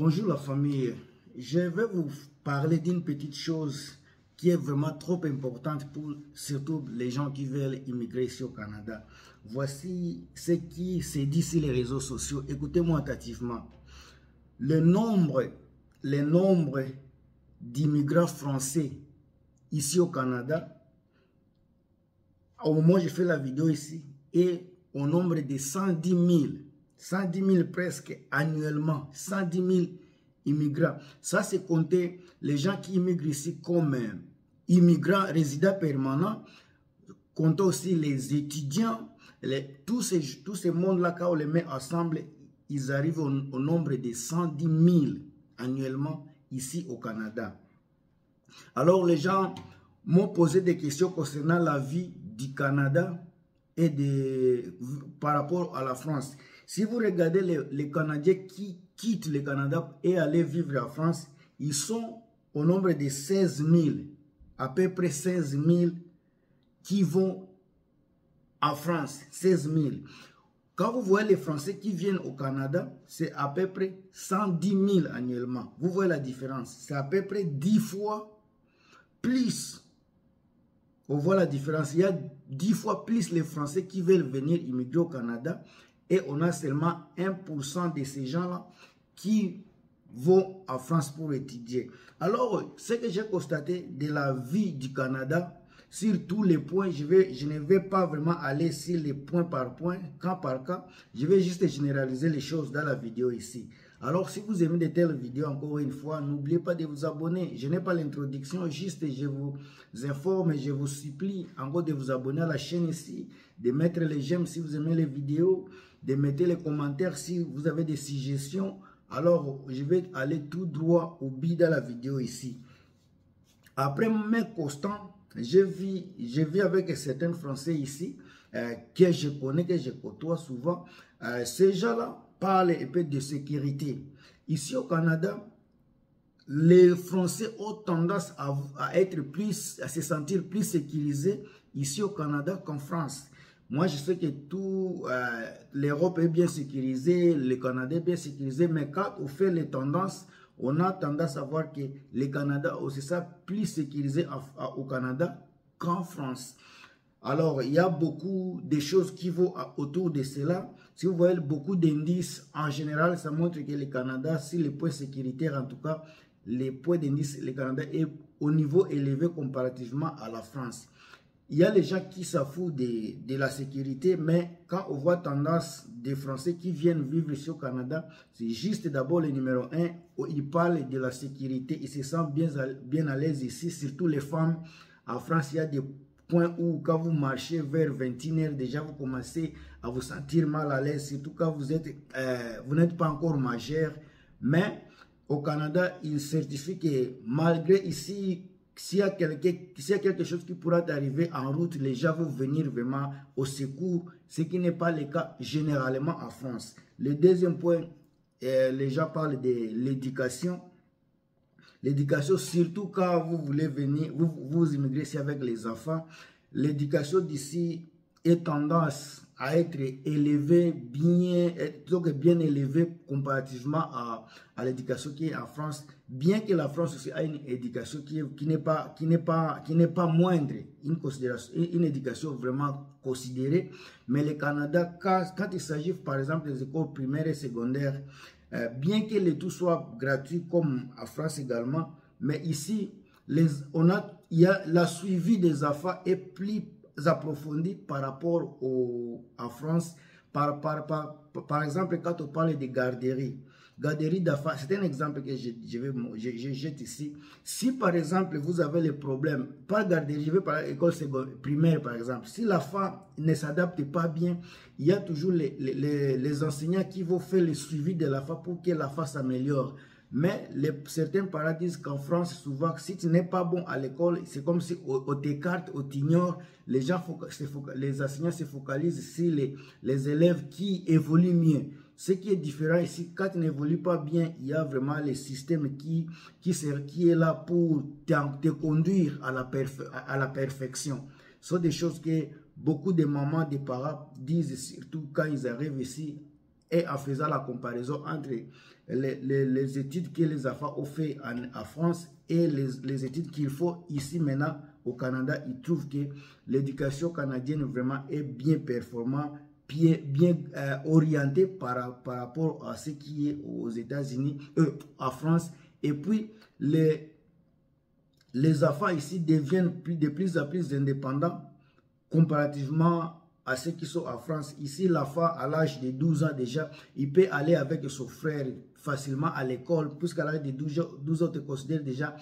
Bonjour la famille, je vais vous parler d'une petite chose qui est vraiment trop importante pour surtout les gens qui veulent immigrer ici au Canada. Voici ce qui se dit sur les réseaux sociaux. Écoutez-moi attentivement. Le nombre d'immigrants français ici au Canada, au moment où je fais la vidéo ici, est au nombre de 110 000 presque annuellement, 110 000 immigrants. Ça, c'est compter les gens qui immigrent ici comme immigrants résidents permanents, compter aussi les étudiants, tous ces mondes-là, quand on les met ensemble, ils arrivent au nombre de 110 000 annuellement ici au Canada. Alors, les gens m'ont posé des questions concernant la vie du Canada et par rapport à la France. Si vous regardez les Canadiens qui quittent le Canada et aller vivre en France, ils sont au nombre de 16 000, à peu près 16 000 qui vont en France, 16 000. Quand vous voyez les Français qui viennent au Canada, c'est à peu près 110 000 annuellement. Vous voyez la différence, c'est à peu près 10 fois plus. On voit la différence, il y a 10 fois plus les Français qui veulent venir immigrer au Canada et on a seulement 1% de ces gens-là qui vont en France pour étudier. Alors, ce que j'ai constaté de la vie du Canada, sur tous les points, je ne vais pas vraiment aller sur les points par point, cas par cas. Je vais juste généraliser les choses dans la vidéo ici. Alors, si vous aimez de telles vidéos, encore une fois, n'oubliez pas de vous abonner. Je n'ai pas l'introduction, juste je vous informe et je vous supplie encore de vous abonner à la chaîne ici, de mettre les j'aime si vous aimez les vidéos, de mettre les commentaires si vous avez des suggestions. Alors, je vais aller tout droit au but de la vidéo ici. Après mes constants, je vis avec certains Français ici que je connais, que je côtoie souvent. Ces gens-là parlent un peu de sécurité. Ici au Canada, les Français ont tendance à se sentir plus sécurisés ici au Canada qu'en France. Moi, je sais que l'Europe est bien sécurisée, le Canada est bien sécurisé, mais quand on fait les tendances, on a tendance à voir que le Canada aussi ça plus sécurisé au Canada qu'en France. Alors, il y a beaucoup de choses qui vont autour de cela. Si vous voyez beaucoup d'indices, en général, ça montre que le Canada, si les points sécuritaires, en tout cas, les points d'indice, le Canada est au niveau élevé comparativement à la France. Il y a les gens qui s'en foutent de la sécurité, mais quand on voit tendance des Français qui viennent vivre ici au Canada, c'est juste d'abord le numéro 1, où ils parlent de la sécurité, ils se sentent bien à l'aise ici, surtout les femmes. En France, il y a des points où quand vous marchez vers 21h, déjà vous commencez à vous sentir mal à l'aise, surtout quand vous n'êtes pas encore majeur. Mais au Canada, ils certifient que malgré ici, s'il y a quelque chose qui pourra arriver en route, les gens vont venir vraiment au secours, ce qui n'est pas le cas généralement en France. Le deuxième point, les gens parlent de l'éducation. L'éducation, surtout quand vous voulez venir, vous immigrez ici avec les enfants, l'éducation d'ici est tendance à être élevée, bien élevée comparativement à l'éducation qui est en France, bien que la France aussi a une éducation qui n'est pas moindre, une éducation vraiment considérée, mais le Canada, quand il s'agit par exemple des écoles primaires et secondaires, bien que le tout soit gratuit comme en France également, mais ici, il y a la suivi des enfants est plus approfondie par rapport en France. Par exemple, quand on parle de garderie d'enfants, c'est un exemple que je jette ici. Si par exemple, vous avez le problème, pas garderie, je vais parler école primaire par exemple, si l'enfant ne s'adapte pas bien, il y a toujours les enseignants qui vont faire le suivi de l'enfant pour que l'enfant s'améliore. Mais certains parents disent qu'en France, souvent, si tu n'es pas bon à l'école, c'est comme si on t'écarte, on t'ignore. Les enseignants se focalisent sur les élèves qui évoluent mieux. Ce qui est différent ici, quand tu n'évolues pas bien, il y a vraiment le système qui est là pour te conduire à la perfection. Ce sont des choses que beaucoup de mamans, des parents disent, surtout quand ils arrivent ici et en faisant la comparaison entre les études que les AFA ont fait en France et les études qu'il faut ici maintenant au Canada, ils trouvent que l'éducation canadienne vraiment est bien performante, bien orientée par rapport à ce qui est aux États-Unis, en France. Et puis, les enfants ici deviennent de plus en plus indépendants comparativement à ceux qui sont en France. Ici, l'enfant, à l'âge de 12 ans déjà, il peut aller avec son frère facilement à l'école, puisqu'à l'âge de 12 ans, tu considères déjà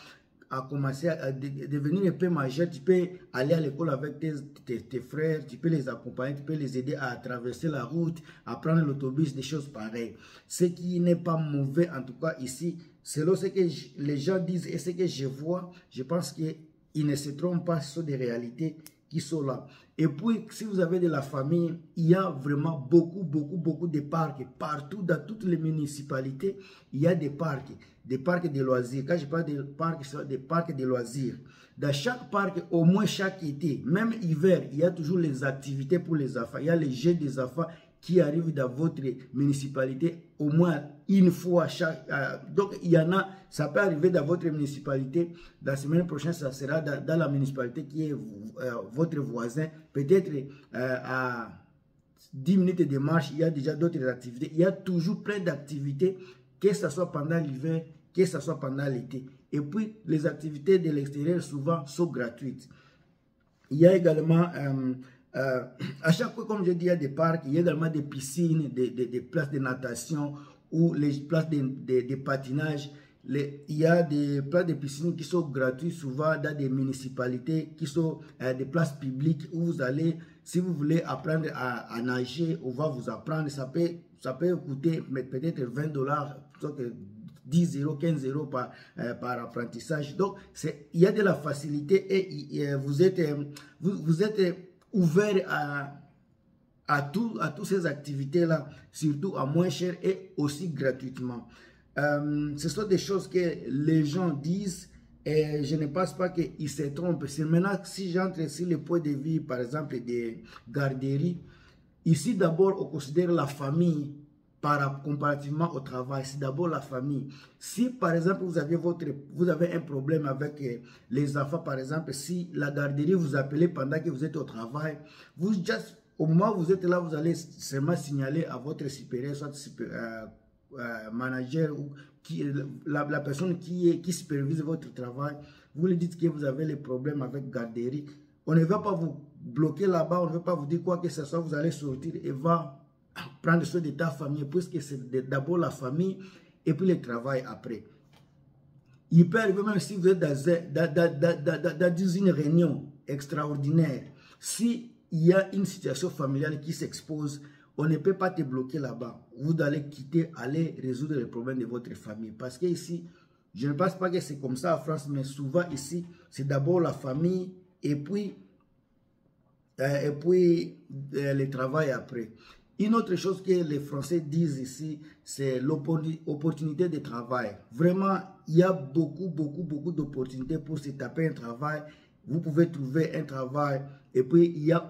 à commencer à devenir un peu majeur. Tu peux aller à l'école avec tes frères, tu peux les accompagner, tu peux les aider à traverser la route, à prendre l'autobus, des choses pareilles. Ce qui n'est pas mauvais, en tout cas ici, selon ce que les gens disent et ce que je vois, je pense qu'ils ne se trompent pas sur des réalités qui sont là. Et puis, si vous avez de la famille, il y a vraiment beaucoup de parcs. Partout, dans toutes les municipalités, il y a des parcs de loisirs. Quand je parle de parcs, c'est des parcs de loisirs. Dans chaque parc, au moins chaque été, même hiver, il y a toujours les activités pour les enfants. Il y a les jeux des enfants qui arrivent dans votre municipalité au moins une fois chaque... donc, il y en a, ça peut arriver dans votre municipalité. La semaine prochaine, ça sera dans la municipalité qui est votre voisin. Peut-être à 10 minutes de marche, il y a déjà d'autres activités. Il y a toujours plein d'activités, que ce soit pendant l'hiver, que ce soit pendant l'été. Et puis, les activités de l'extérieur, souvent, sont gratuites. Il y a également... à chaque fois, comme je dis, il y a des parcs, il y a également des piscines, des places de natation ou les places de patinage. Il y a des places de piscine qui sont gratuites souvent dans des municipalités, qui sont des places publiques où vous allez, si vous voulez apprendre à nager, on va vous apprendre. Ça peut coûter peut-être $20, 10 €, 15 € par apprentissage. Donc, il y a de la facilité et vous êtes ouvert à toutes ces activités-là, surtout à moins cher et aussi gratuitement. Ce sont des choses que les gens disent et je ne pense pas qu'ils se trompent. Maintenant, si j'entre sur le point de vue, par exemple, des garderies, ici d'abord, on considère la famille comparativement au travail. C'est d'abord la famille. Si par exemple vous avez un problème avec les enfants, par exemple, si la garderie vous appelle pendant que vous êtes au travail, au moment où vous êtes là, vous allez seulement signaler à votre supérieur, soit manager ou la personne qui supervise votre travail. Vous lui dites que vous avez les problèmes avec garderie. On ne va pas vous bloquer là-bas, on ne veut pas vous dire quoi que ce soit, vous allez sortir et va prendre soin de ta famille, puisque c'est d'abord la famille et puis le travail après. Il peut arriver même si vous êtes dans une réunion extraordinaire, s'il y a une situation familiale qui s'expose, on ne peut pas te bloquer là-bas. Vous allez quitter, aller résoudre les problèmes de votre famille. Parce que ici, je ne pense pas que c'est comme ça en France, mais souvent ici, c'est d'abord la famille et puis le travail après. Une autre chose que les Français disent ici, c'est l'opportunité de travail. Vraiment, il y a beaucoup d'opportunités pour se taper un travail. Vous pouvez trouver un travail et puis il y a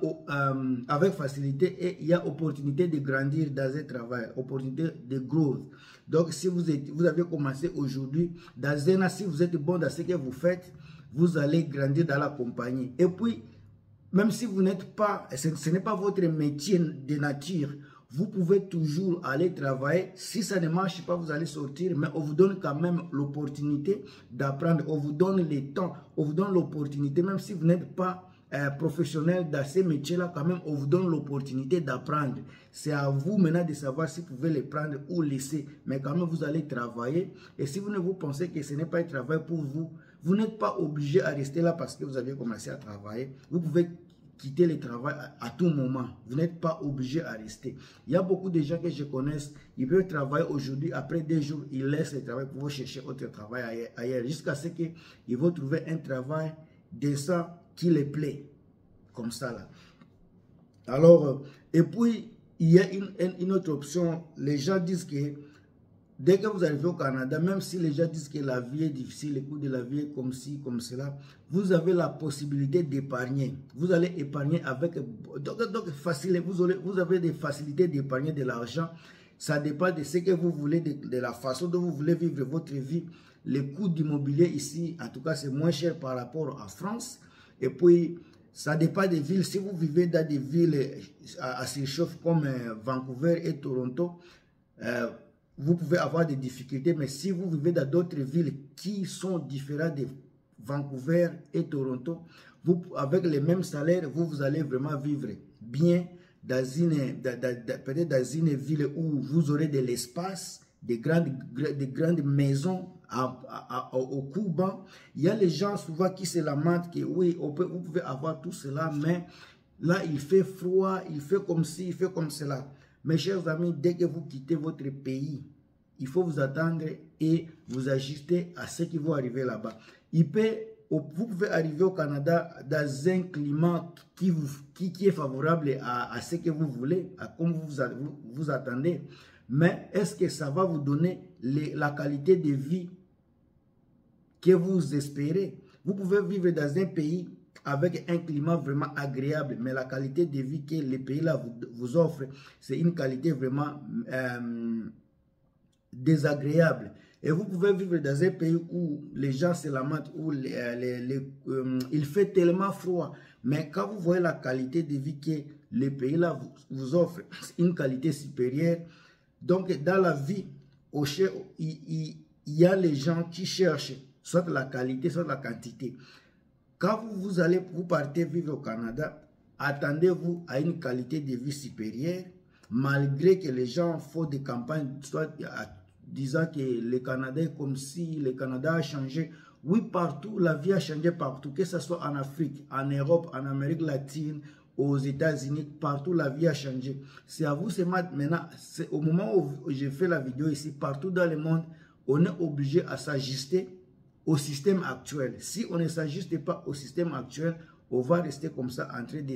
avec facilité et il y a opportunité de grandir dans un travail, opportunité de growth. Donc, si vous avez commencé aujourd'hui, dans un an, si vous êtes bon dans ce que vous faites, vous allez grandir dans la compagnie. Et puis, même si vous n'êtes pas, ce n'est pas votre métier de nature, vous pouvez toujours aller travailler. Si ça ne marche pas, vous allez sortir, mais on vous donne quand même l'opportunité d'apprendre. On vous donne le temps, on vous donne l'opportunité, même si vous n'êtes pas professionnel dans ces métiers-là, quand même, on vous donne l'opportunité d'apprendre. C'est à vous maintenant de savoir si vous pouvez les prendre ou laisser, mais quand même, vous allez travailler. Et si vous pensez que ce n'est pas un travail pour vous, vous n'êtes pas obligé à rester là parce que vous avez commencé à travailler. Vous pouvez quitter le travail à tout moment. Vous n'êtes pas obligé à rester. Il y a beaucoup de gens que je connais, ils peuvent travailler aujourd'hui, après 2 jours, ils laissent le travail pour chercher autre travail ailleurs, jusqu'à ce qu'ils vont trouver un travail décent qui les plaît. Comme ça là. Alors, et puis, il y a une autre option. Les gens disent que dès que vous arrivez au Canada, même si les gens disent que la vie est difficile, le coût de la vie est comme ci, comme cela, vous avez la possibilité d'épargner. Vous allez épargner avec... Donc facile, vous avez des facilités d'épargner de l'argent. Ça dépend de ce que vous voulez, de la façon dont vous voulez vivre votre vie. Le coût d'immobilier ici, en tout cas, c'est moins cher par rapport à France. Et puis, ça dépend des villes. Si vous vivez dans des villes à surchauffe comme Vancouver et Toronto, vous pouvez avoir des difficultés. Mais si vous vivez dans d'autres villes qui sont différentes de Vancouver et Toronto, vous, avec les mêmes salaires, vous allez vraiment vivre bien dans peut-être dans une ville où vous aurez de l'espace, des grandes maisons au coût bas. Il y a les gens souvent qui se lamentent que oui, vous pouvez avoir tout cela, mais là, il fait froid, il fait comme ci, il fait comme cela. Mes chers amis, dès que vous quittez votre pays, il faut vous attendre et vous ajuster à ce qui va arriver là-bas. Vous pouvez arriver au Canada dans un climat qui est favorable à ce que vous voulez, à comme vous attendez. Mais est-ce que ça va vous donner la qualité de vie que vous espérez? Vous pouvez vivre dans un pays avec un climat vraiment agréable, mais la qualité de vie que les pays-là vous offrent, c'est une qualité vraiment désagréable. Et vous pouvez vivre dans un pays où les gens se lamentent, où il fait tellement froid. Mais quand vous voyez la qualité de vie que les pays-là vous offrent, c'est une qualité supérieure. Donc, dans la vie, il y a les gens qui cherchent soit la qualité, soit la quantité. Quand vous partez vivre au Canada, attendez-vous à une qualité de vie supérieure, malgré que les gens font des campagnes, soit disant que le Canada est comme si le Canada a changé. Oui, partout, la vie a changé partout, que ce soit en Afrique, en Europe, en Amérique latine, aux États-Unis, partout la vie a changé. C'est à vous seulement maintenant, au moment où j'ai fait la vidéo ici, partout dans le monde, on est obligé à s'ajuster au système actuel. Si on ne s'ajuste pas au système actuel, on va rester comme ça en train de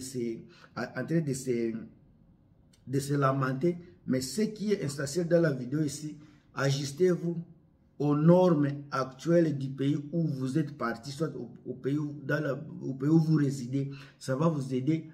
se lamenter. Mais ce qui est essentiel dans la vidéo ici, ajustez-vous aux normes actuelles du pays où vous êtes parti, soit au pays où vous résidez. Ça va vous aider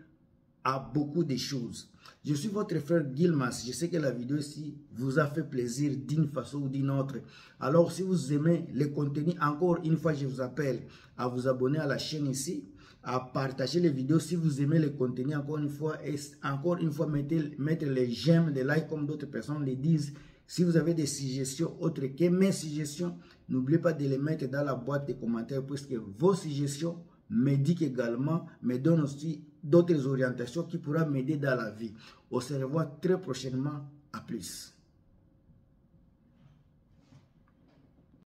à beaucoup de choses. Je suis votre frère Gilmas. Je sais que la vidéo ici vous a fait plaisir d'une façon ou d'une autre. Alors, si vous aimez le contenu, encore une fois, je vous appelle à vous abonner à la chaîne ici, à partager les vidéos si vous aimez le contenu, encore une fois, et encore une fois, mettre les j'aime, les likes comme d'autres personnes le disent. Si vous avez des suggestions autres que mes suggestions, n'oubliez pas de les mettre dans la boîte de commentaires, puisque vos suggestions m'éduquent également, me donnent aussi d'autres orientations qui pourront m'aider dans la vie. On se revoit très prochainement. À plus.